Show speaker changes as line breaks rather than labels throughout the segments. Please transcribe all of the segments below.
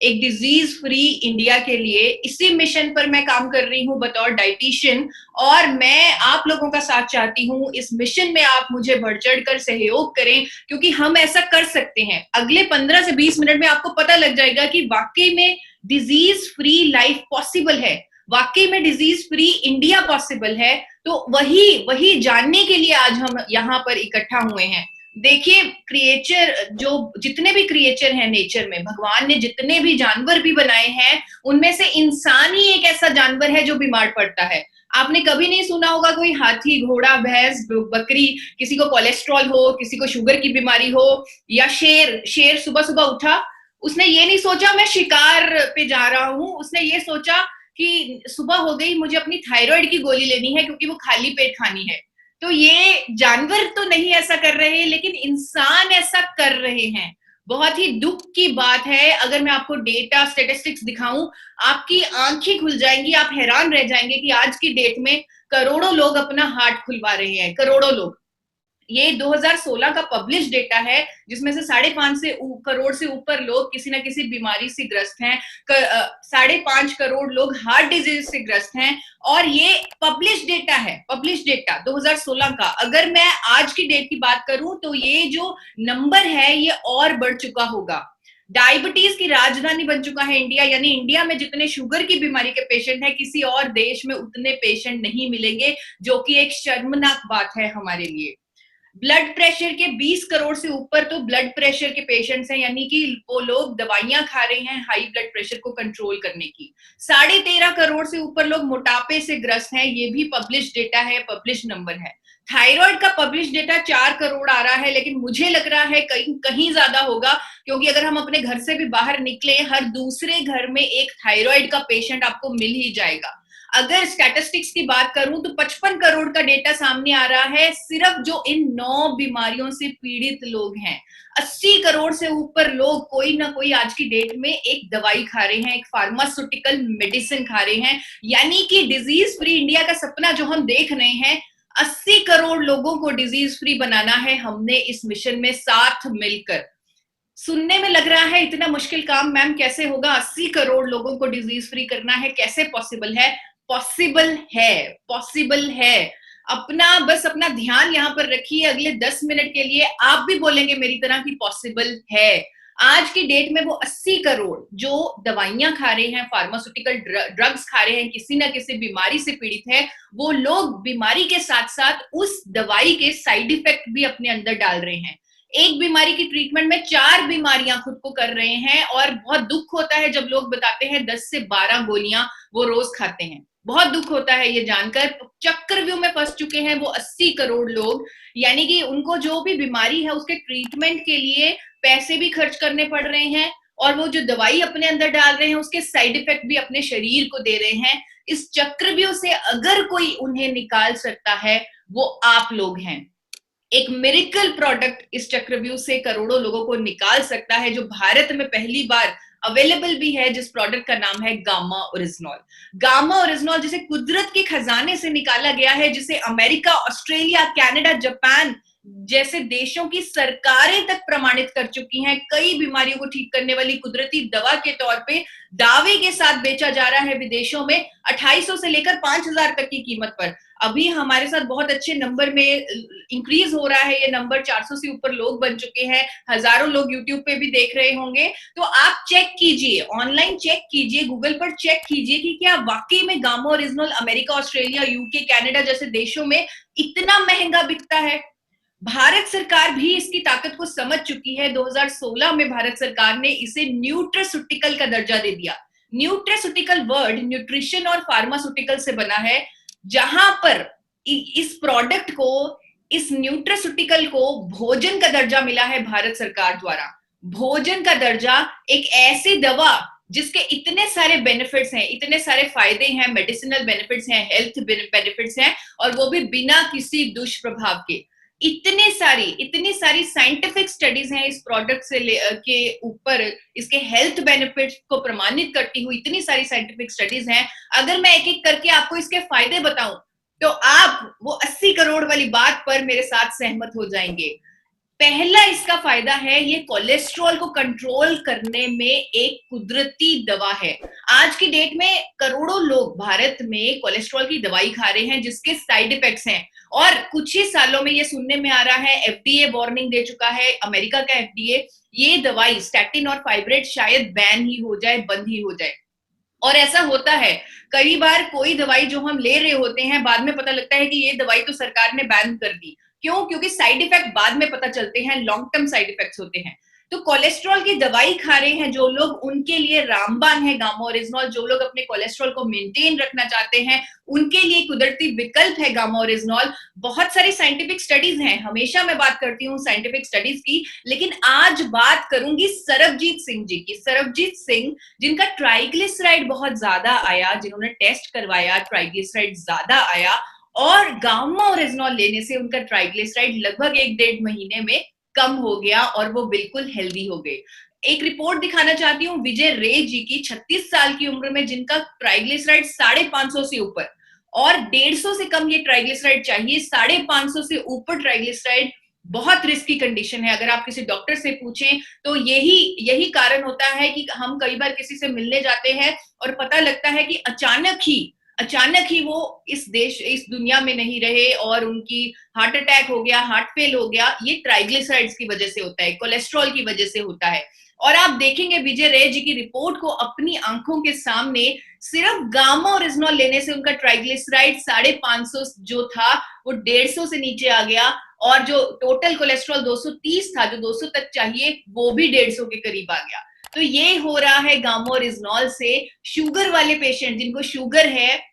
एक disease free India के लिए। इसी मिशन पर मैं काम कर रही हूँ बतौर डाइटिशियन, और मैं आप लोगों का साथ चाहती हूँ इस मिशन में। आप मुझे बढ़ चढ़ कर सहयोग करें, क्योंकि हम ऐसा कर सकते हैं। अगले 15 से 20 मिनट में आपको पता लग जाएगा कि वाकई में डिजीज फ्री लाइफ पॉसिबल है, वाकई में डिजीज फ्री इंडिया पॉसिबल है। तो वही वही जानने के लिए आज हम यहाँ पर इकट्ठा हुए हैं। देखिए, क्रिएचर, जो जितने भी क्रिएचर हैं नेचर में, भगवान ने जितने भी जानवर भी बनाए हैं, उनमें से इंसान ही एक ऐसा जानवर है जो बीमार पड़ता है। आपने कभी नहीं सुना होगा कोई हाथी, घोड़ा, भैंस, बकरी, किसी को कोलेस्ट्रॉल हो, किसी को शुगर की बीमारी हो, या शेर शेर सुबह सुबह उठा, उसने ये नहीं सोचा मैं शिकार पे जा रहा हूं, उसने ये सोचा कि सुबह हो गई, मुझे अपनी थायराइड की गोली लेनी है क्योंकि वो खाली पेट खानी है। तो ये जानवर तो नहीं ऐसा कर रहे, लेकिन इंसान ऐसा कर रहे हैं। बहुत ही दुख की बात है। अगर मैं आपको डेटा स्टेटिस्टिक्स दिखाऊं, आपकी आंखें खुल जाएंगी, आप हैरान रह जाएंगे कि आज की डेट में करोड़ों लोग अपना हार्ट खुलवा रहे हैं, करोड़ों लोग। ये 2016 का पब्लिश डेटा है, जिसमें से 5.5 करोड़ से ऊपर लोग किसी ना किसी बीमारी से ग्रस्त हैं। 5.5 करोड़ लोग हार्ट डिजीज से ग्रस्त हैं। और ये पब्लिश डेटा है, पब्लिश डेटा 2016 का। अगर मैं आज की डेट की बात करूं तो ये जो नंबर है ये और बढ़ चुका होगा। डायबिटीज की राजधानी बन चुका है इंडिया, यानी इंडिया में जितने शुगर की बीमारी के पेशेंट हैं, किसी और देश में उतने पेशेंट नहीं मिलेंगे, जो कि एक शर्मनाक बात है हमारे लिए। ब्लड प्रेशर के 20 करोड़ से ऊपर तो ब्लड प्रेशर के पेशेंट्स हैं, यानी कि वो लोग दवाइयां खा रहे हैं हाई ब्लड प्रेशर को कंट्रोल करने की। 13.5 करोड़ से ऊपर लोग मोटापे से ग्रस्त हैं, ये भी पब्लिश डेटा है, पब्लिश नंबर है। थायराइड का पब्लिश डेटा 4 करोड़ आ रहा है, लेकिन मुझे लग रहा है कहीं कहीं ज्यादा होगा, क्योंकि अगर हम अपने घर से भी बाहर निकले, हर दूसरे घर में एक थायराइड का पेशेंट आपको मिल ही जाएगा। अगर स्टैटिस्टिक्स की बात करूं तो 55 करोड़ का डेटा सामने आ रहा है, सिर्फ जो इन 9 बीमारियों से पीड़ित लोग हैं। 80 करोड़ से ऊपर लोग कोई ना कोई आज की डेट में एक दवाई खा रहे हैं, एक फार्मास्यूटिकल मेडिसिन खा रहे हैं। यानी कि डिजीज फ्री इंडिया का सपना जो हम देख रहे हैं, 80 करोड़ लोगों को डिजीज फ्री बनाना है हमने इस मिशन में साथ मिलकर। सुनने में लग रहा है इतना मुश्किल काम, मैम कैसे होगा? 80 करोड़ लोगों को डिजीज फ्री करना है, कैसे पॉसिबल है? पॉसिबल है, पॉसिबल है। अपना ध्यान यहाँ पर रखिए। अगले 10 मिनट के लिए आप भी बोलेंगे मेरी तरह कि पॉसिबल है। आज की डेट में वो 80 करोड़ जो दवाइयां खा रहे हैं, फार्मास्यूटिकल ड्रग्स खा रहे हैं, किसी ना किसी बीमारी से पीड़ित है, वो लोग बीमारी के साथ साथ उस दवाई के साइड इफेक्ट भी अपने अंदर डाल रहे हैं। एक बीमारी की ट्रीटमेंट में 4 बीमारियां खुद को कर रहे हैं। और बहुत दुख होता है जब लोग बताते हैं 10 से 12 गोलियां वो रोज खाते हैं। बहुत दुख होता है ये जानकर। चक्रव्यूह में फंस चुके हैं वो 80 करोड़ लोग, यानी कि उनको जो भी बीमारी है उसके ट्रीटमेंट के लिए पैसे भी खर्च करने पड़ रहे हैं, और वो जो दवाई अपने अंदर डाल रहे हैं उसके साइड इफेक्ट भी अपने शरीर को दे रहे हैं। इस चक्रव्यूह से अगर कोई उन्हें निकाल सकता है, वो आप लोग हैं। एक मिरेकल प्रोडक्ट इस चक्रव्यूह से करोड़ों लोगों को निकाल सकता है, जो भारत में पहली बार अवेलेबल भी है, जिस प्रोडक्ट का नाम है गामा ओरिजिनॉल। गामा ओरिजिनॉल जिसे कुदरत के खजाने से निकाला गया है, जिसे अमेरिका, ऑस्ट्रेलिया, कनाडा, जापान जैसे देशों की सरकारें तक प्रमाणित कर चुकी हैं, कई बीमारियों को ठीक करने वाली कुदरती दवा के तौर पे दावे के साथ बेचा जा रहा है विदेशों में 2800 से लेकर 5000 तक की कीमत पर। अभी हमारे साथ बहुत अच्छे नंबर में इंक्रीज हो रहा है ये नंबर, 400 से ऊपर लोग बन चुके हैं, हजारों लोग यूट्यूब पे भी देख रहे होंगे। तो आप चेक कीजिए, ऑनलाइन चेक कीजिए, गूगल पर चेक कीजिए कि क्या वाकई में gamma original America, Australia, UK, Canada जैसे देशों में इतना महंगा बिकता है। भारत सरकार भी इसकी ताकत को समझ चुकी है। 2016 में भारत सरकार ने इसे न्यूट्रास्यूटिकल का दर्जा दे दिया। न्यूट्रास्यूटिकल वर्ड न्यूट्रिशन और फार्मास्यूटिकल से बना है, जहां पर इस प्रोडक्ट को, इस न्यूट्रास्यूटिकल को भोजन का दर्जा मिला है भारत सरकार द्वारा। भोजन का दर्जा, एक ऐसी दवा जिसके इतने सारे बेनिफिट्स हैं, इतने सारे फायदे हैं, मेडिसिनल बेनिफिट्स हैं, हेल्थ बेनिफिट्स हैं, और वो भी बिना किसी दुष्प्रभाव के। इतनी सारी साइंटिफिक स्टडीज हैं इस प्रोडक्ट से के ऊपर, इसके हेल्थ बेनिफिट्स को प्रमाणित करती हुई इतनी सारी साइंटिफिक स्टडीज हैं। अगर मैं एक एक करके आपको इसके फायदे बताऊं तो आप वो 80 करोड़ वाली बात पर मेरे साथ सहमत हो जाएंगे। पहला इसका फायदा है, ये कोलेस्ट्रॉल को कंट्रोल करने में एक कुदरती दवा है। आज की डेट में करोड़ों लोग भारत में कोलेस्ट्रॉल की दवाई खा रहे हैं जिसके साइड इफेक्ट्स हैं, और कुछ ही सालों में ये सुनने में आ रहा है, एफडीए वार्निंग दे चुका है, अमेरिका का एफडीए, ये दवाई स्टैटिन और फाइब्रेट शायद बैन ही हो जाए, बंद ही हो जाए। और ऐसा होता है, कई बार कोई दवाई जो हम ले रहे होते हैं, बाद में पता लगता है कि ये दवाई तो सरकार ने बैन कर दी। क्यों? क्योंकि साइड इफेक्ट बाद में पता चलते हैं, लॉन्ग टर्म साइड इफेक्ट्स होते हैं। तो कोलेस्ट्रॉल की दवाई खा रहे हैं जो लोग, उनके लिए रामबाण है गामा ओरिजिनॉल। जो लोग अपने कोलेस्ट्रॉल को मेंटेन रखना चाहते हैं, उनके लिए कुदरती विकल्प है गामा ओरिजिनॉल। बहुत सारी साइंटिफिक स्टडीज हैं, हमेशा मैं बात करती हूँ साइंटिफिक स्टडीज की, लेकिन आज बात करूंगी सरबजीत सिंह जी की। सरबजीत सिंह, जिनका ट्राइग्लिसराइड बहुत ज्यादा आया, जिन्होंने टेस्ट करवाया, ट्राइग्लिसराइड ज्यादा आया, और गामा ओरिजिनॉल लेने से उनका ट्राइग्लिसराइड लगभग 1-1.5 महीने में कम हो गया और वो बिल्कुल हेल्दी हो गए। एक रिपोर्ट दिखाना चाहती हूँ विजय रे जी की, 36 साल की उम्र में, जिनका ट्राइग्लिसराइड 550 से ऊपर, और 150 से कम ये ट्राइग्लिसराइड चाहिए, 550 से ऊपर ट्राइग्लिसराइड बहुत रिस्की कंडीशन है। अगर आप किसी डॉक्टर से पूछें तो यही कारण होता है कि हम कई बार किसी से मिलने जाते हैं और पता लगता है कि अचानक ही वो इस दुनिया में नहीं रहे और उनकी हार्ट अटैक हो गया, हार्ट फेल हो गया। ये ट्राइग्लिसराइड्स की वजह से होता है, कोलेस्ट्रॉल की वजह से होता है। और आप देखेंगे विजय रे जी की रिपोर्ट को अपनी आंखों के सामने, सिर्फ गामा ओरिजिनॉल लेने से उनका ट्राइग्लिसराइड 550 जो था वो 150 से नीचे आ गया, और जो टोटल कोलेस्ट्रॉल 230 था, जो 200 तक चाहिए, वो भी 150 के करीब आ गया। तो ये हो रहा है गामा ओरिजिनॉल से। शुगर वाले पेशेंट, जिनको शुगर है,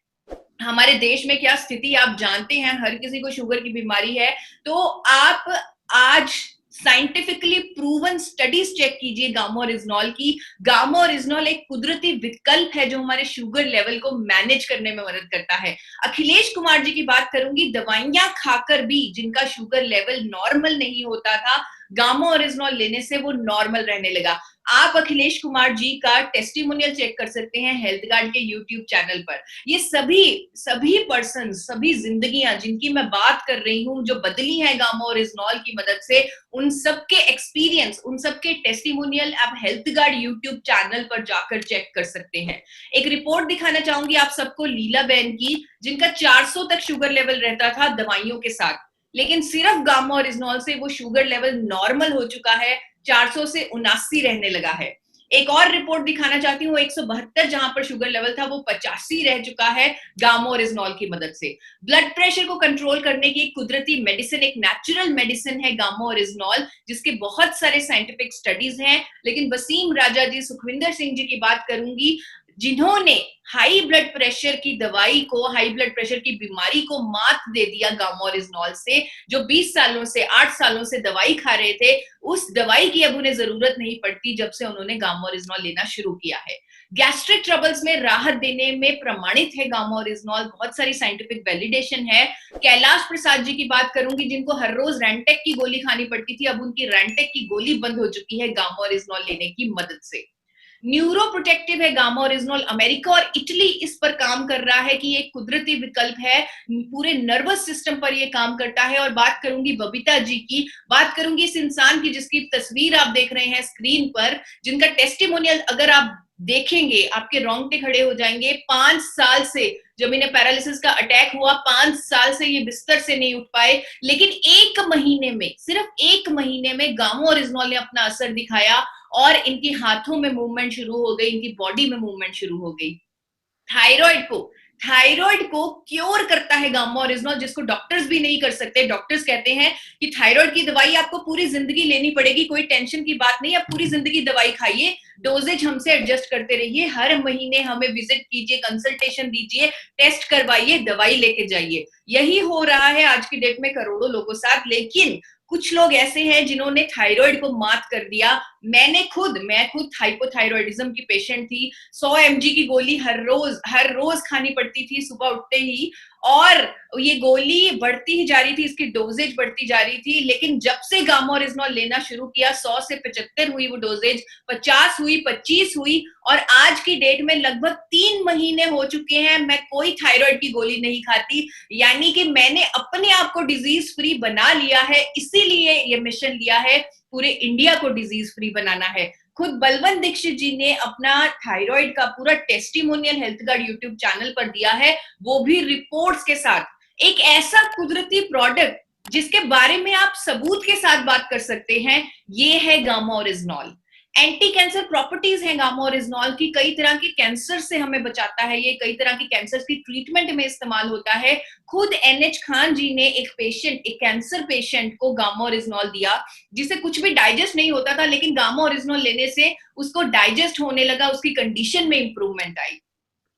हमारे देश में क्या स्थिति आप जानते हैं, हर किसी को शुगर की बीमारी है। तो आप आज साइंटिफिकली प्रूवन स्टडीज चेक कीजिए गामा ओरिजिनॉल की। गामा ओरिजिनॉल एक कुदरती विकल्प है जो हमारे शुगर लेवल को मैनेज करने में मदद करता है। अखिलेश कुमार जी की बात करूंगी, दवाइयां खाकर भी जिनका शुगर लेवल नॉर्मल नहीं होता था, गामा ओरिजिनॉल लेने से वो नॉर्मल रहने लगा। आप अखिलेश कुमार जी का टेस्टिमोनियल चेक कर सकते हैं हेल्थ गार्ड के यूट्यूब चैनल पर। ये सभी पर्सन, सभी जिंदगियां जिनकी मैं बात कर रही हूँ, जो बदली हैं गामा ओरिजिनॉल की मदद से, उन सबके एक्सपीरियंस, उन सबके टेस्टिमोनियल आप हेल्थ गार्ड यूट्यूब चैनल पर जाकर चेक कर सकते हैं। एक रिपोर्ट दिखाना चाहूंगी आप सबको लीला बहन की, जिनका 400 तक शुगर लेवल रहता था दवाइयों के साथ, लेकिन सिर्फ गामा ओरिजिनॉल से वो शुगर लेवल नॉर्मल हो चुका है, 400 से 79 रहने लगा है। एक और रिपोर्ट दिखाना चाहती हूँ, 172 जहां पर शुगर लेवल था वो 85 रह चुका है गामा ओरिजिनॉल की मदद से। ब्लड प्रेशर को कंट्रोल करने की एक कुदरती मेडिसिन, एक नेचुरल मेडिसिन है गामा ओरिजिनॉल, जिसके बहुत सारे साइंटिफिक स्टडीज हैं। लेकिन वसीम राजा जी, सुखविंदर सिंह जी की बात करूंगी, जिन्होंने हाई ब्लड प्रेशर की दवाई को, हाई ब्लड प्रेशर की बीमारी को मात दे दिया गामा ओरिजिनॉल से। जो 20 सालों से, 8 सालों से दवाई खा रहे थे, उस दवाई की अब उन्हें जरूरत नहीं पड़ती जब से उन्होंने गामा ओरिजिनॉल लेना शुरू किया है। गैस्ट्रिक ट्रबल्स में राहत देने में प्रमाणित है गामा ओरिजिनॉल, बहुत सारी साइंटिफिक वैलिडेशन है। कैलाश प्रसाद जी की बात करूंगी, जिनको हर रोज रैंटेक की गोली खानी पड़ती थी, अब उनकी रैंटेक की गोली बंद हो चुकी है गामा ओरिजिनॉल लेने की मदद से। न्यूरो प्रोटेक्टिव है गामा ओरिजिनॉल, अमेरिका और इटली इस पर काम कर रहा है कि ये कुदरती विकल्प है, पूरे नर्वस सिस्टम पर ये काम करता है। और बात करूंगी बबीता जी की, बात करूंगी इस इंसान की जिसकी तस्वीर आप देख रहे हैं स्क्रीन पर, जिनका टेस्टिमोनियल अगर आप देखेंगे आपके रोंगटे खड़े हो जाएंगे। 5 साल से, जब इन्हें पैरालिसिस का अटैक हुआ, 5 साल से ये बिस्तर से नहीं उठ पाए, लेकिन 1 महीने में, सिर्फ 1 महीने में गामा ओरिजिनॉल ने अपना असर दिखाया और इनकी हाथों में मूवमेंट शुरू हो गई, इनकी बॉडी में मूवमेंट शुरू हो गई। थायराइड को क्योर करता है गामा ओरिजिनॉल, जिसको डॉक्टर्स भी नहीं कर सकते। डॉक्टर्स कहते हैं कि थायराइड की दवाई आपको पूरी जिंदगी लेनी पड़ेगी, कोई टेंशन की बात नहीं, आप पूरी जिंदगी दवाई खाइए, डोजेज हमसे एडजस्ट करते रहिए, हर महीने हमें विजिट कीजिए, कंसल्टेशन दीजिए, टेस्ट करवाइए, दवाई लेके जाइए। यही हो रहा है आज की डेट में करोड़ों लोगों के साथ। लेकिन कुछ लोग ऐसे हैं जिन्होंने थायराइड को मात कर दिया, मैं खुद हाइपोथायरॉयडिज्म की पेशेंट थी। 100 mg की गोली हर रोज खानी पड़ती थी सुबह उठते ही, और ये गोली बढ़ती ही जा रही थी, इसकी डोजेज बढ़ती जा रही थी। लेकिन जब से गामा ओरिजिनॉल लेना शुरू किया, 100 से 75 हुई वो डोजेज, 50 हुई, 25 हुई, और आज की डेट में लगभग 3 महीने हो चुके हैं मैं कोई थायराइड की गोली नहीं खाती। यानी कि मैंने अपने आप को डिजीज फ्री बना लिया है, इसीलिए ये मिशन लिया है, पूरे इंडिया को डिजीज फ्री बनाना है। खुद बलवंत दीक्षित जी ने अपना थायराइड का पूरा testimonial health guard YouTube channel पर दिया है, वो भी रिपोर्ट्स के साथ। एक ऐसा कुदरती प्रोडक्ट जिसके बारे में आप सबूत के साथ बात कर सकते हैं, ये है gamma oryzanol. Anti cancer properties हैं गामा ओरिजिनॉल की, कई तरह के कैंसर से हमें बचाता है, ये कई तरह के कैंसर की ट्रीटमेंट में इस्तेमाल होता है। खुद NH खान जी ने एक कैंसर पेशेंट को गामा ओरिजिनॉल दिया, जिसे कुछ भी डाइजेस्ट नहीं होता था, लेकिन गामा ओरिजिनॉल लेने से उसको डाइजेस्ट होने लगा, उसकी कंडीशन में इंप्रूवमेंट आई।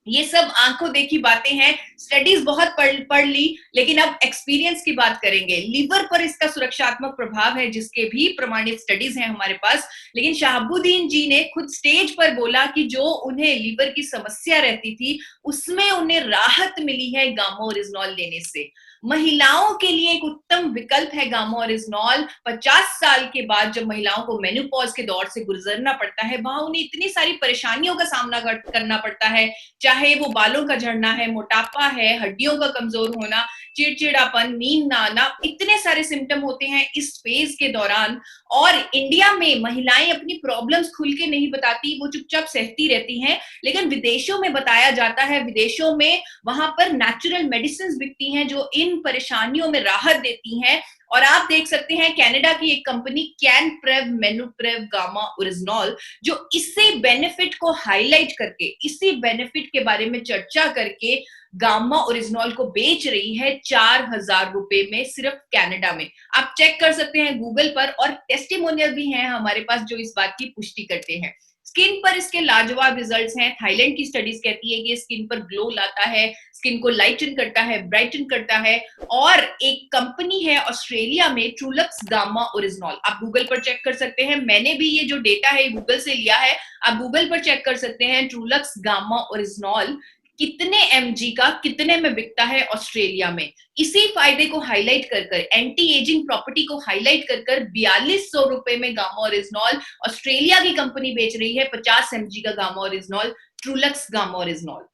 ये सब आंखों देखी बातें हैं, स्टडीज बहुत पढ़ ली, लेकिन अब एक्सपीरियंस की बात करेंगे। लीवर पर इसका सुरक्षात्मक प्रभाव है, जिसके भी प्रमाणित स्टडीज हैं हमारे पास। लेकिन शहाबुद्दीन जी ने खुद स्टेज पर बोला कि जो उन्हें लीवर की समस्या रहती थी, उसमें उन्हें राहत मिली है गामा ओरिजिनॉल लेने से। महिलाओं के लिए एक उत्तम विकल्प है गामा ओरिजिनॉल। 50 साल के बाद जब महिलाओं को मेनोपॉज के दौर से गुजरना पड़ता है, वहां उन्हें इतनी सारी परेशानियों का सामना करना पड़ता है, चाहे वो बालों का झड़ना है, मोटापा है, हड्डियों का कमजोर होना, चिड़चिड़ापन, नींद ना आना, इतने सारे सिम्टम होते हैं इस फेज के दौरान। और इंडिया में महिलाएं अपनी प्रॉब्लम्स खुल के नहीं बताती, वो चुपचाप सहती रहती हैं। लेकिन विदेशों में बताया जाता है, विदेशों में वहां पर नेचुरल मेडिसिन बिकती हैं जो इन परेशानियों में राहत देती हैं। और आप देख सकते हैं कनाडा की एक कंपनी कैनप्रेव मेनुप्रेव गामा ओरिजिनॉल, जो इसी बेनिफिट को हाईलाइट करके, इसी बेनिफिट के बारे में चर्चा करके गामा ओरिजिनॉल को बेच रही है 4000 रुपए में, सिर्फ कनाडा में। आप चेक कर सकते हैं गूगल पर, और टेस्टिमोनियल भी हैं हमारे पास जो इस बात की पुष्टि करते हैं। स्किन पर इसके लाजवाब रिजल्ट्स हैं। थाईलैंड की स्टडीज कहती है कि स्किन पर ग्लो लाता है, स्किन को लाइटन करता है, ब्राइटन करता है। और एक कंपनी है ऑस्ट्रेलिया में, ट्रूलक्स गामा ओरिजिनॉल, आप गूगल पर चेक कर सकते हैं। मैंने भी ये जो डेटा है गूगल से लिया है, आप गूगल पर चेक कर सकते हैं। ट्रूलक्स गामा ओरिजिनॉल कितने mg का कितने में बिकता है ऑस्ट्रेलिया में। इसी फायदे को हाईलाइट कर एंटी एजिंग प्रॉपर्टी को हाईलाइट कर 4200 रुपए में गामा ओरिजिनॉल ऑस्ट्रेलिया की कंपनी बेच रही है, 50 mg का गामा ओरिजिनॉल, ट्रूलक्स गामा ओरिजिनॉल।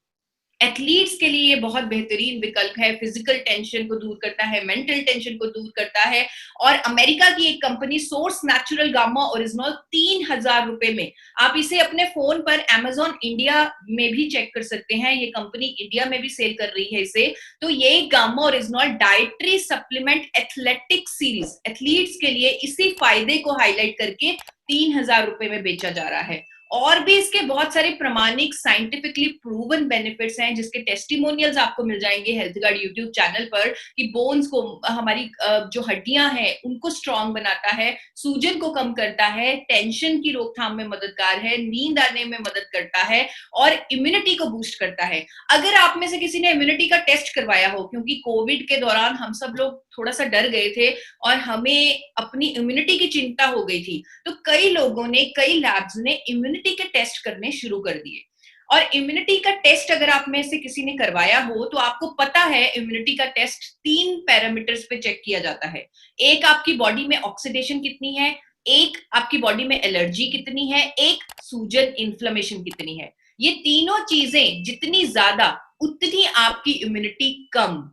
एथलीट्स के लिए ये बहुत बेहतरीन विकल्प है, फिजिकल टेंशन को दूर करता है, मेंटल टेंशन को दूर करता है। और अमेरिका की एक company source natural gamma oryzanol 3000 रुपए में, आप इसे अपने फोन पर अमेजॉन इंडिया में भी चेक कर सकते हैं, ये कंपनी इंडिया में भी सेल कर रही है इसे। तो ये gamma oryzanol dietary supplement athletic series, athletes के लिए इसी फायदे को हाईलाइट करके 3000 रुपए में बेचा जा रहा है। और भी इसके बहुत सारे प्रमाणिक साइंटिफिकली प्रूवन बेनिफिट्स हैं, जिसके टेस्टिमोनियल्स आपको मिल जाएंगे हेल्थ गार्ड यूट्यूब चैनल पर, कि बोन्स को, हमारी जो हड्डियां हैं उनको स्ट्रांग बनाता है, सूजन को कम करता है, टेंशन की रोकथाम में मददगार है, नींद आने में मदद करता है, और इम्यूनिटी को बूस्ट करता है। अगर आप में से किसी ने इम्यूनिटी का टेस्ट करवाया हो, क्योंकि कोविड के दौरान हम सब लोग थोड़ा सा डर गए थे और हमें अपनी इम्यूनिटी की चिंता हो गई थी, तो कई लोगों ने, कई लैब्स ने इम्यूनिटी के टेस्ट करने शुरू कर दिए। और इम्यूनिटी का टेस्ट अगर आप में से किसी ने करवाया हो, तो आपको पता है इम्यूनिटी का टेस्ट 3 पैरामीटर्स पे चेक किया जाता है। एक, आपकी बॉडी में ऑक्सीडेशन कितनी है, एक आपकी बॉडी में एलर्जी कितनी है, एक सूजन इन्फ्लेमेशन कितनी है। ये तीनों चीजें जितनी ज्यादा, उतनी आपकी इम्यूनिटी कम।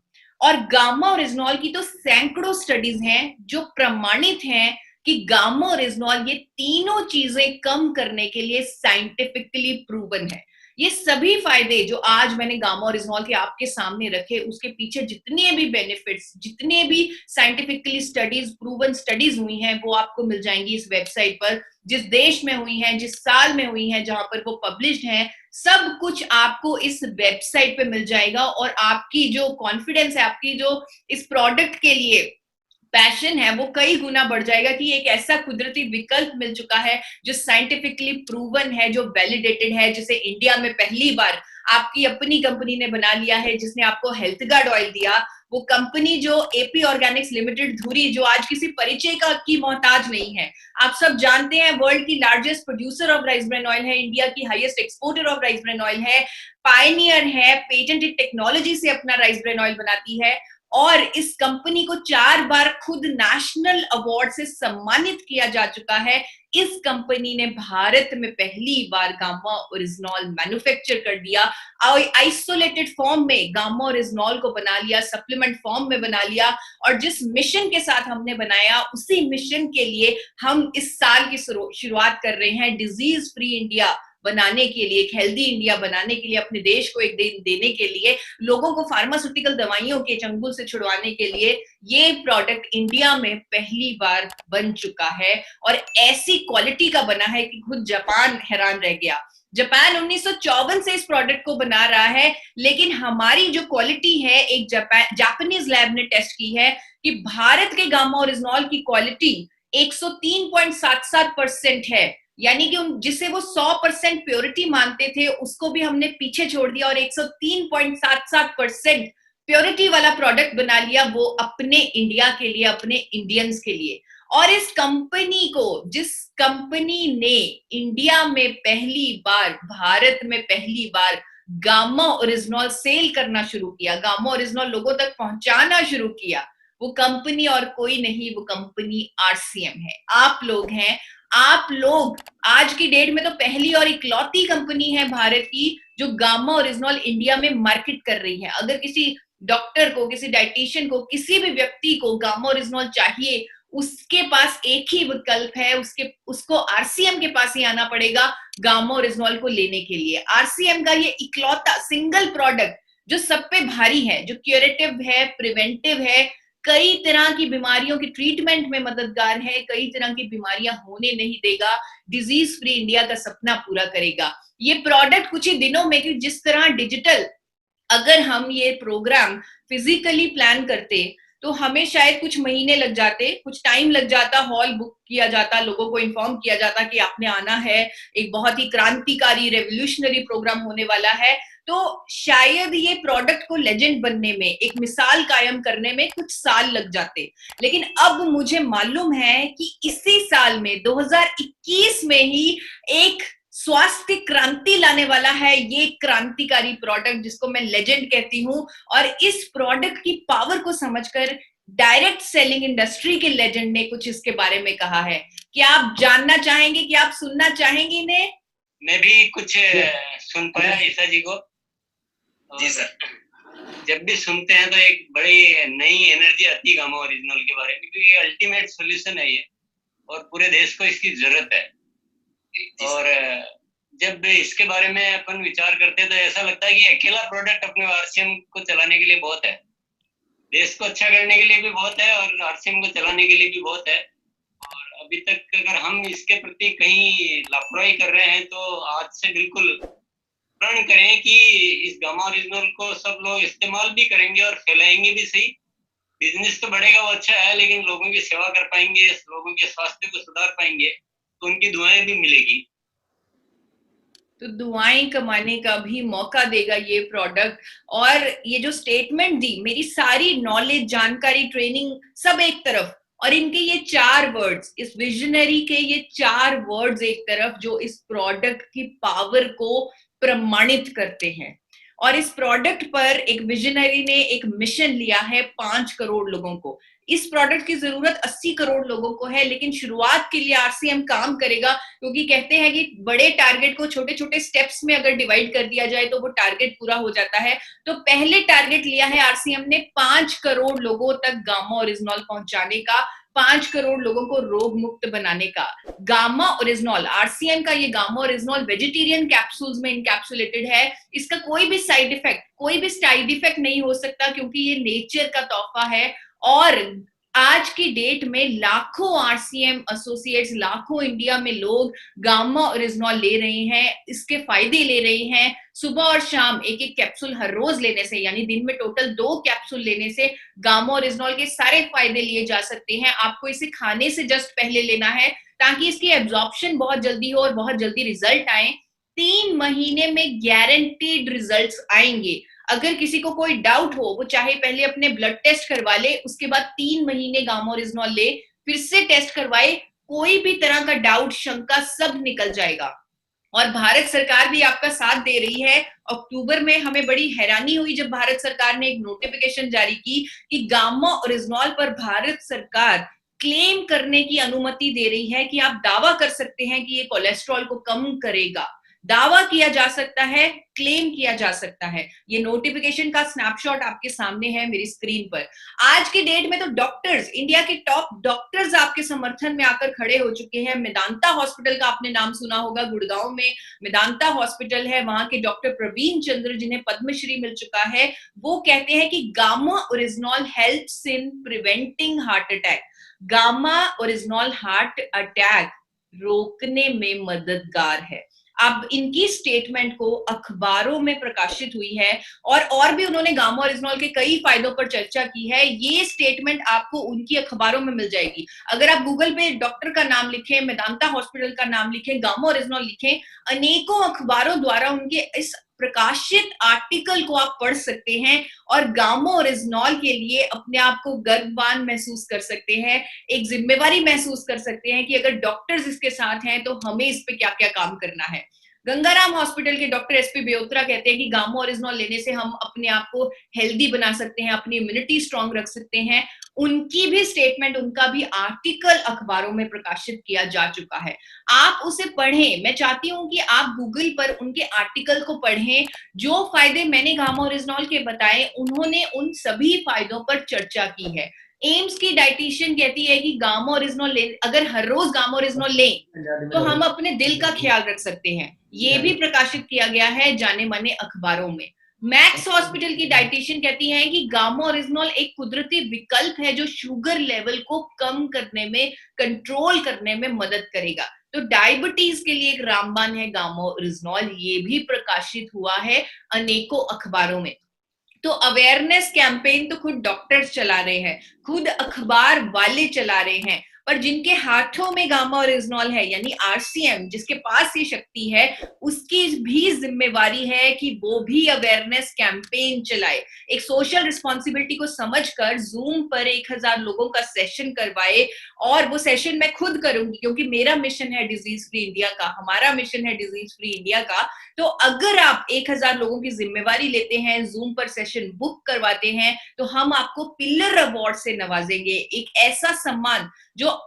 और गामा ओरिजिनॉल की तो सैकड़ों स्टडीज हैं जो प्रमाणित हैं कि गामा ओरिजिनॉल ये तीनों चीजें कम करने के लिए साइंटिफिकली प्रूवन है। ये सभी फायदे जो आज मैंने गामा ओरिजिनॉल के आपके सामने रखे, उसके पीछे जितने भी बेनिफिट्स, जितने भी साइंटिफिकली स्टडीज, प्रूवन स्टडीज हुई हैं, वो आपको मिल जाएंगी इस वेबसाइट पर। जिस देश में हुई हैं, जिस साल में हुई हैं, जहां पर वो पब्लिश्ड हैं, सब कुछ आपको इस वेबसाइट पे मिल जाएगा। और आपकी जो कॉन्फिडेंस है, आपकी जो इस प्रोडक्ट के लिए पैशन है, वो कई गुना बढ़ जाएगा कि एक ऐसा कुदरती विकल्प मिल चुका है जो साइंटिफिकली प्रूवन है, जो वैलिडेटेड है, जिसे इंडिया में पहली बार आपकी अपनी कंपनी ने बना लिया है, जिसने आपको हेल्थ गार्ड ऑयल दिया। वो कंपनी जो एपी ऑर्गेनिक्स लिमिटेड धुरी, जो आज किसी परिचय का की मोहताज नहीं है। आप सब जानते हैं वर्ल्ड की largest producer of rice bran oil है, इंडिया की highest exporter of rice bran oil है, पायनियर है, पेटेंटेड टेक्नोलॉजी से अपना राइस ब्रान ऑयल बनाती है, और इस कंपनी को 4 बार खुद नेशनल अवार्ड से सम्मानित किया जा चुका है। इस कंपनी ने भारत में पहली बार गामा ओरिजिनॉल मैन्युफैक्चर कर दिया, आइसोलेटेड फॉर्म में गामा ओरिजिनॉल को बना लिया, सप्लीमेंट फॉर्म में बना लिया, और जिस मिशन के साथ हमने बनाया उसी मिशन के लिए हम इस साल की शुरुआत कर रहे हैं, डिजीज फ्री इंडिया बनाने के लिए, एक हेल्दी इंडिया बनाने के लिए, अपने देश को एक दिन देने के लिए, लोगों को फार्मास्यूटिकल दवाइयों के चंगुल से छुड़वाने के लिए ये प्रोडक्ट इंडिया में पहली बार बन चुका है, और ऐसी क्वालिटी का बना है कि खुद जापान हैरान रह गया। जापान 1954 से इस प्रोडक्ट को बना रहा है, लेकिन हमारी जो क्वालिटी है एक जापानीज लैब ने टेस्ट की है कि भारत के गामा ओरिजिनॉल की क्वालिटी 103.77% है, यानी कि जिसे वो 100% प्योरिटी मानते थे उसको भी हमने पीछे छोड़ दिया और 103.77% प्योरिटी वाला प्रोडक्ट बना लिया, वो अपने इंडिया के लिए, अपने इंडियंस के लिए। और इस कंपनी को, जिस कंपनी ने इंडिया में पहली बार, भारत में पहली बार गामा ओरिजिनॉल सेल करना शुरू किया, गामा ओरिजिनॉल लोगों तक पहुंचाना शुरू किया, वो कंपनी और कोई नहीं, वो कंपनी आरसीएम है। आप लोग हैं। आप लोग आज की डेट में तो पहली और इकलौती कंपनी है भारत की जो गामा ओरिजिनॉल इंडिया में मार्केट कर रही है। अगर किसी डॉक्टर को, किसी डाइटिशियन को, किसी भी व्यक्ति को गामा ओरिजिनॉल चाहिए, उसके पास एक ही विकल्प है, उसको आरसीएम के पास ही आना पड़ेगा गामा ओरिजिनॉल को लेने के लिए। आरसीएम का ये इकलौता सिंगल प्रोडक्ट जो सब पे भारी है, जो क्यूरेटिव है, प्रिवेंटिव है, कई तरह की बीमारियों की ट्रीटमेंट में मददगार है, कई तरह की बीमारियां होने नहीं देगा, डिजीज फ्री इंडिया का सपना पूरा करेगा। ये प्रोडक्ट कुछ ही दिनों में, कि जिस तरह डिजिटल, अगर हम ये प्रोग्राम फिजिकली प्लान करते तो हमें शायद कुछ महीने लग जाते, कुछ टाइम लग जाता, हॉल बुक किया जाता, लोगों को इन्फॉर्म किया जाता कि आपने आना है, एक बहुत ही क्रांतिकारी रेवोल्यूशनरी प्रोग्राम होने वाला है, तो शायद ये प्रोडक्ट को लेजेंड बनने में, एक मिसाल कायम करने में कुछ साल लग जाते। लेकिन अब मुझे मालूम है कि इसी साल में 2021 में ही एक स्वास्थ्य क्रांति लाने वाला है ये क्रांतिकारी प्रोडक्ट, जिसको मैं लेजेंड कहती हूँ। और इस प्रोडक्ट की पावर को समझकर डायरेक्ट सेलिंग इंडस्ट्री के लेजेंड ने कुछ इसके बारे में कहा है। क्या आप जानना चाहेंगे, क्या आप सुनना चाहेंगे इन्हें?
मैं भी कुछ सुन पाया ईसा जी को।
जी सर।
जब भी सुनते हैं तो एक बड़ी नई एनर्जी आती है गामा ओरिजिनल के बारे में, क्योंकि अल्टीमेट सॉल्यूशन है ये और पूरे देश को इसकी जरूरत है। और जब इसके बारे में अपन विचार करते हैं तो ऐसा लगता है कि अकेला प्रोडक्ट अपने आरसीएम को चलाने के लिए बहुत है, देश को अच्छा करने के लिए भी बहुत है और आरसीएम को चलाने के लिए भी बहुत है। और अभी तक अगर हम इसके प्रति कहीं लापरवाही कर रहे हैं तो आज से बिल्कुल प्रण करें कि इस गामा ओरिजिनल को सब लोग इस्तेमाल भी करेंगे और फैलाएंगे भी सही। बिजनेस तो बढ़ेगा, वो अच्छा है, लेकिन लोगों की सेवा कर पाएंगे, लोगों के स्वास्थ्य को सुधार पाएंगे तो उनकी दुआएं भी मिलेगी।
तो दुआएं कमाने का भी मौका देगा ये प्रोडक्ट। और ये जो स्टेटमेंट दी, मेरी सारी नॉलेज, जानकारी, ट्रेनिंग सब एक तरफ, और इनके ये 4 वर्ड्स, इस विजनरी के ये 4 वर्ड्स एक तरफ, जो इस प्रोडक्ट की पावर को प्रमाणित करते हैं। और इस प्रोडक्ट पर एक विजनरी ने एक मिशन लिया है 5 करोड़ लोगों को। इस प्रोडक्ट की जरूरत 80 करोड़ लोगों को है, लेकिन शुरुआत के लिए आरसीएम काम करेगा, क्योंकि कहते हैं कि बड़े टारगेट को छोटे छोटे स्टेप्स में अगर डिवाइड कर दिया जाए तो वो टारगेट पूरा हो जाता है। तो पहले टारगेट लिया है आरसीएम ने 5 करोड़ लोगों तक गामा ओरिजिनॉल पहुंचाने का, 5 करोड़ लोगों को रोग मुक्त बनाने का। गामा ओरिजिनॉल, आरसीएम का ये गामा ओरिजिनॉल वेजिटेरियन कैप्सूल्स में इनकैप्सुलेटेड है। इसका कोई भी साइड इफेक्ट नहीं हो सकता, क्योंकि ये नेचर का तोहफा है। और आज की डेट में लाखों आरसीएम एसोसिएट्स, लाखों इंडिया में लोग गामा ओरिजिनॉल ले रहे हैं, इसके फायदे ले रहे हैं। सुबह और शाम एक एक कैप्सूल हर रोज लेने से, यानी दिन में टोटल 2 कैप्सूल लेने से गामा ओरिजिनॉल के सारे फायदे लिए जा सकते हैं। आपको इसे खाने से जस्ट पहले लेना है ताकि इसकी एब्जॉर्प्शन बहुत जल्दी हो और बहुत जल्दी रिजल्ट आए। 3 महीने में गारंटीड रिजल्ट्स आएंगे। अगर किसी को कोई डाउट हो, वो चाहे पहले अपने ब्लड टेस्ट करवा ले, उसके बाद 3 महीने गामा ओरिजिनॉल ले, फिर से टेस्ट करवाए, कोई भी तरह का डाउट, शंका सब निकल जाएगा। और भारत सरकार भी आपका साथ दे रही है। अक्टूबर में हमें बड़ी हैरानी हुई जब भारत सरकार ने एक नोटिफिकेशन जारी की कि गामा ओरिजिनॉल पर भारत सरकार क्लेम करने की अनुमति दे रही है कि आप दावा कर सकते हैं कि ये कोलेस्ट्रॉल को कम करेगा। दावा किया जा सकता है, क्लेम किया जा सकता है। ये नोटिफिकेशन का स्नैपशॉट आपके सामने है मेरी स्क्रीन पर। आज के डेट में तो डॉक्टर्स, इंडिया के टॉप डॉक्टर्स आपके समर्थन में आकर खड़े हो चुके हैं। मेदांता हॉस्पिटल का आपने नाम सुना होगा, गुड़गांव में मेदांता हॉस्पिटल है, वहां के डॉक्टर प्रवीण चंद्र जिन्हें पद्मश्री मिल चुका है, वो कहते हैं कि gamma oryzanol helps in preventing heart attack. Gamma oryzanol heart attack रोकने में मददगार है। अब इनकी स्टेटमेंट को अखबारों में प्रकाशित हुई है और भी उन्होंने गामा ओरिजिनॉल के कई फायदों पर चर्चा की है। ये स्टेटमेंट आपको उनकी अखबारों में मिल जाएगी। अगर आप गूगल पे डॉक्टर का नाम लिखें, मेदांता हॉस्पिटल का नाम लिखें, गामा ओरिजिनॉल लिखें, अनेकों अखबारों द्वारा उनके इस प्रकाशित आर्टिकल को आप पढ़ सकते हैं और गामा ओरिजिनॉल के लिए अपने आप को गर्ववान महसूस कर सकते हैं, एक जिम्मेवारी महसूस कर सकते हैं कि अगर डॉक्टर्स इसके साथ हैं तो हमें इस पे क्या क्या काम करना है। गंगाराम हॉस्पिटल के डॉक्टर एसपी बेहोत्रा कहते हैं कि गामा ओरिजिनॉल लेने से हम अपने आप को हेल्दी बना सकते हैं, अपनी इम्यूनिटी स्ट्रांग रख सकते हैं। उनकी भी स्टेटमेंट, उनका भी आर्टिकल अखबारों में प्रकाशित किया जा चुका है। आप उसे पढ़ें। मैं चाहती हूं कि आप गूगल पर उनके आर्टिकल को पढ़ें। जो फायदे मैंने गामा ओरिजिनॉल के बताए, उन्होंने उन सभी फायदों पर चर्चा की है। एम्स की डाइटिशियन कहती है कि गामा ओरिजिनॉल ले, अगर हर रोज गामा ओरिजिनॉल लें तो हम अपने दिल का ख्याल रख सकते हैं। ये भी प्रकाशित किया गया है जाने माने अखबारों में। मैक्स हॉस्पिटल की डाइटिशियन कहती है कि गामा ओरिजिनॉल एक कुदरती विकल्प है जो शुगर लेवल को कम करने में, कंट्रोल करने में मदद करेगा। तो डायबिटीज के लिए एक रामबाण है गामा ओरिजिनॉल। ये भी प्रकाशित हुआ है अनेकों अखबारों में। तो अवेयरनेस कैंपेन तो खुद डॉक्टर्स चला रहे हैं, खुद अखबार वाले चला रहे हैं, पर जिनके हाथों में गामा ओरिजिनॉल है, यानी आरसीएम, जिसके पास ये शक्ति है, उसकी भी जिम्मेवारी है कि वो भी अवेयरनेस कैंपेन चलाए। एक सोशल रिस्पॉन्सिबिलिटी को समझकर जूम पर 1000 लोगों का सेशन करवाए। और वो सेशन मैं खुद करूंगी क्योंकि मेरा मिशन है डिजीज फ्री इंडिया का, हमारा मिशन है डिजीज फ्री इंडिया का। तो अगर आप 1000 लोगों की जिम्मेवारी लेते हैं, जूम पर सेशन बुक करवाते हैं, तो हम आपको पिलर अवार्ड से नवाजेंगे। एक ऐसा सम्मान जो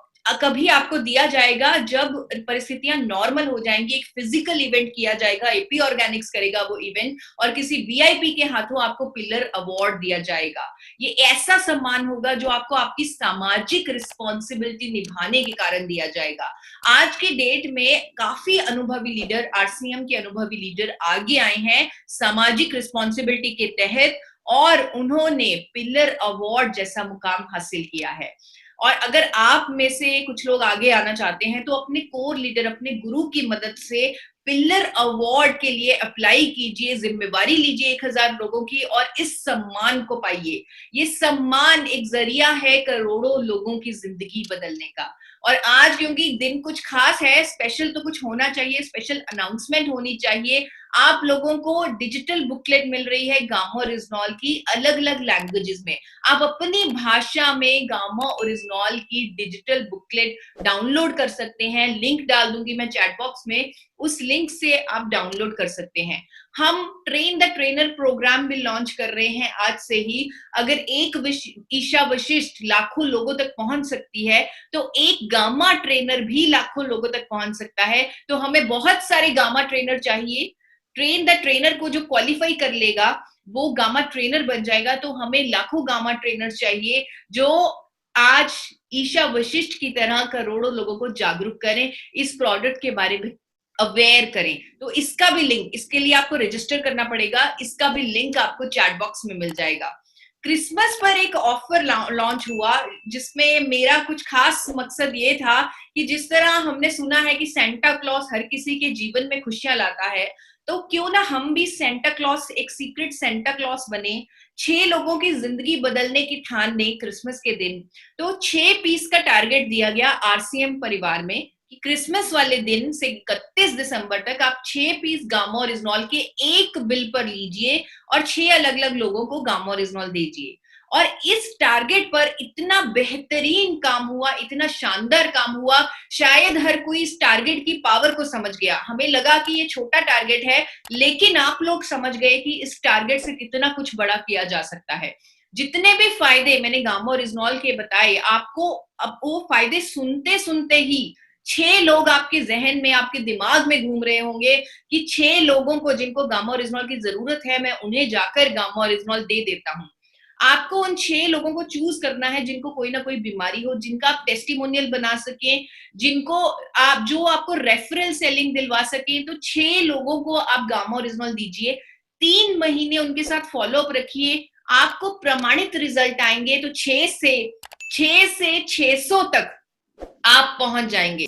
कभी आपको दिया जाएगा जब परिस्थितियां नॉर्मल हो जाएंगी। एक फिजिकल इवेंट किया जाएगा, एपी ऑर्गेनिक्स करेगा वो इवेंट, और किसी वीआईपी के हाथों आपको पिलर अवार्ड दिया जाएगा। ये ऐसा सम्मान होगा जो आपको आपकी सामाजिक रिस्पॉन्सिबिलिटी निभाने के कारण दिया जाएगा। आज के डेट में काफी अनुभवी लीडर, आरसीएम के अनुभवी लीडर आगे आए हैं सामाजिक रिस्पॉन्सिबिलिटी के तहत, और उन्होंने पिलर अवार्ड जैसा मुकाम हासिल किया है। और अगर आप में से कुछ लोग आगे आना चाहते हैं तो अपने कोर लीडर, अपने गुरु की मदद से पिलर अवार्ड के लिए अप्लाई कीजिए, जिम्मेवारी लीजिए 1000 लोगों की, और इस सम्मान को पाइए। ये सम्मान एक जरिया है करोड़ों लोगों की जिंदगी बदलने का। और आज क्योंकि दिन कुछ खास है, स्पेशल तो कुछ होना चाहिए, स्पेशल अनाउंसमेंट होनी चाहिए। आप लोगों को डिजिटल बुकलेट मिल रही है गामा ओरिजिनॉल की, अलग अलग लैंग्वेजेस में। आप अपनी भाषा में गामा ओरिजिनॉल की डिजिटल बुकलेट डाउनलोड कर सकते हैं। लिंक डाल दूंगी मैं चैट बॉक्स में, उस लिंक से आप डाउनलोड कर सकते हैं। हम ट्रेन द ट्रेनर प्रोग्राम भी लॉन्च कर रहे हैं आज से ही। अगर एक ईशा वशिष्ठ लाखों लोगों तक पहुंच सकती है, तो एक गामा ट्रेनर भी लाखों लोगों तक पहुंच सकता है। तो हमें बहुत सारे गामा ट्रेनर चाहिए। ट्रेन द ट्रेनर को जो क्वालिफाई कर लेगा वो गामा ट्रेनर बन जाएगा। तो हमें लाखों गामा ट्रेनर चाहिए जो आज ईशा वशिष्ठ की तरह करोड़ों लोगों को जागरूक करें, इस प्रोडक्ट के बारे में अवेयर करें। तो इसका भी लिंक, इसके लिए आपको रजिस्टर करना पड़ेगा, इसका भी लिंक आपको चैट बॉक्स में मिल जाएगा। क्रिसमस पर एक ऑफर लॉन्च हुआ जिसमें मेरा कुछ खास मकसद ये था कि जिस तरह हमने सुना है कि सेंटा क्लॉज हर किसी के जीवन में खुशियां लाता है, तो क्यों ना हम भी सेंटा क्लॉज, एक सीक्रेट सेंटा क्लॉज बने, 6 लोगों की जिंदगी बदलने की ठान ने क्रिसमस के दिन। तो 6 पीस का टारगेट दिया गया आरसीएम परिवार में कि क्रिसमस वाले दिन से 31 दिसंबर तक आप 6 पीस गामा ओरिजिनॉल के एक बिल पर लीजिए और 6 अलग अलग लोगों को गामा ओरिजिनॉल दीजिए। और इस टारगेट पर इतना बेहतरीन काम हुआ, इतना शानदार काम हुआ, शायद हर कोई इस टारगेट की पावर को समझ गया। हमें लगा कि ये छोटा टारगेट है, लेकिन आप लोग समझ गए कि इस टारगेट से कितना कुछ बड़ा किया जा सकता है। जितने भी फायदे मैंने गामा ओरिजिनॉल के बताए आपको, अब वो फायदे सुनते सुनते ही 6 लोग आपके जहन में, आपके दिमाग में घूम रहे होंगे कि 6 लोगों को जिनको गामा ओरिजिनॉल की जरूरत है, मैं उन्हें जाकर गामा ओरिजिनॉल दे देता हूं। आपको उन 6 लोगों को चूज करना है जिनको कोई ना कोई बीमारी हो, जिनका आप टेस्टिमोनियल बना सकें, जिनको आप, जो आपको रेफरल सेलिंग दिलवा सकें। तो 6 लोगों को आप गामा ओरिजिनॉल दीजिए, 3 महीने उनके साथ फॉलो अप रखिए, आपको प्रमाणित रिजल्ट आएंगे। तो 6 से 600 तक आप पहुंच जाएंगे।